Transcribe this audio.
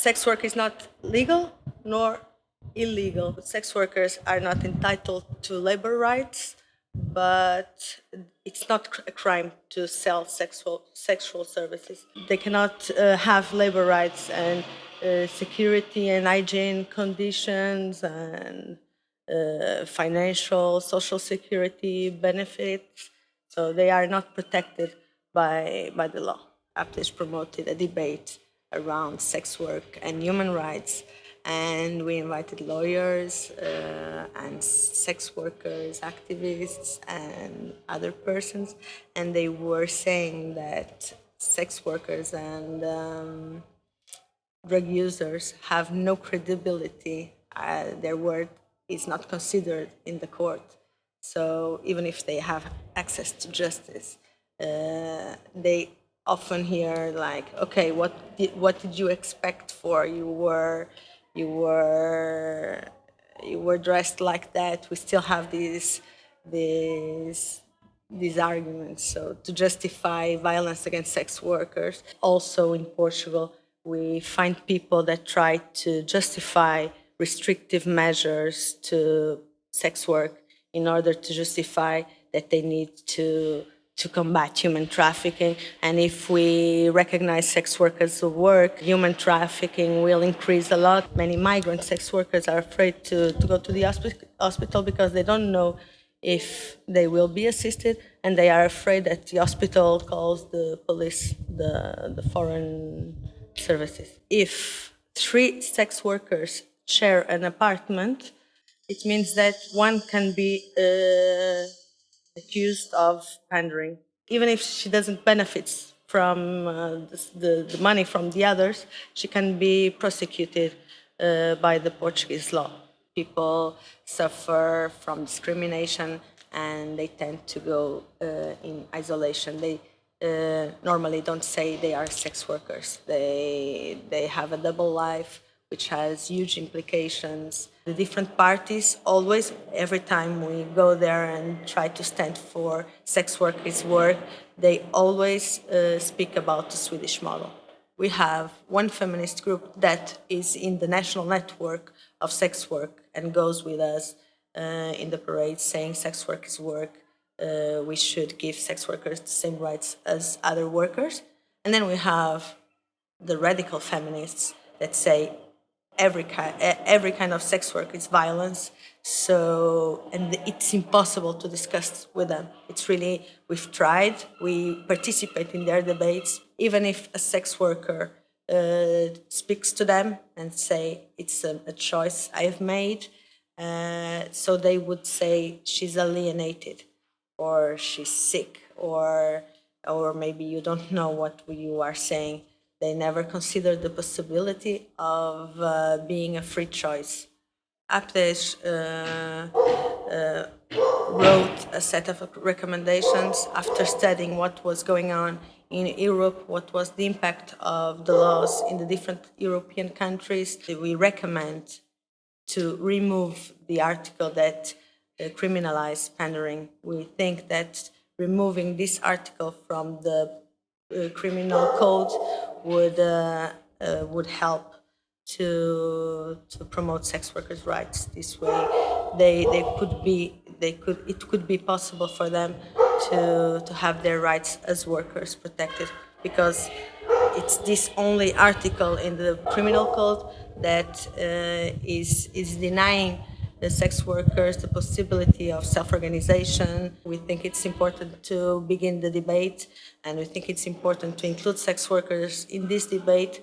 sex work is not legal nor illegal. Sex workers are not entitled to labor rights, but it's not a crime to sell sexual services. They cannot have labor rights and security and hygiene conditions and financial, social security benefits. So they are not protected by the law. APDES promoted a debate around sex work and human rights, and we invited lawyers and sex workers, activists, and other persons, and they were saying that sex workers and drug users have no credibility. Their word is not considered in the court. So even if they have access to justice, they often hear like, "Okay, what did you expect for? You were dressed like that." We still have these arguments. So to justify violence against sex workers, also in Portugal, we find people that try to justify restrictive measures to sex work in order to justify that they need to combat human trafficking. And if we recognize sex workers as work, human trafficking will increase a lot. Many migrant sex workers are afraid to go to the hospital because they don't know if they will be assisted, and they are afraid that the hospital calls the police, the foreign services. If 3 sex workers share an apartment, it means that one can be accused of pandering. Even if she doesn't benefit from the money from the others, she can be prosecuted by the Portuguese law. People suffer from discrimination and they tend to go in isolation. They normally don't say they are sex workers. They have a double life, which has huge implications. The different parties always, every time we go there and try to stand for sex workers' work, they always speak about the Swedish model. We have one feminist group that is in the national network of sex work and goes with us in the parade saying sex work is work. We should give sex workers the same rights as other workers. And then we have the radical feminists that say every kind of sex work is violence. So, and it's impossible to discuss with them. It's really, we've tried, we participate in their debates, even if a sex worker speaks to them and say it's a choice I have made. So they would say she's alienated, or she's sick, or maybe you don't know what you are saying. They never considered the possibility of being a free choice. APDES wrote a set of recommendations after studying what was going on in Europe, what was the impact of the laws in the different European countries. We recommend to remove the article that criminalized pandering. We think that removing this article from the criminal code would help to promote sex workers' rights. This way, it could be possible for them to have their rights as workers protected, because it's this only article in the criminal code that is denying the sex workers the possibility of self-organization. We think it's important to begin the debate, and we think it's important to include sex workers in this debate.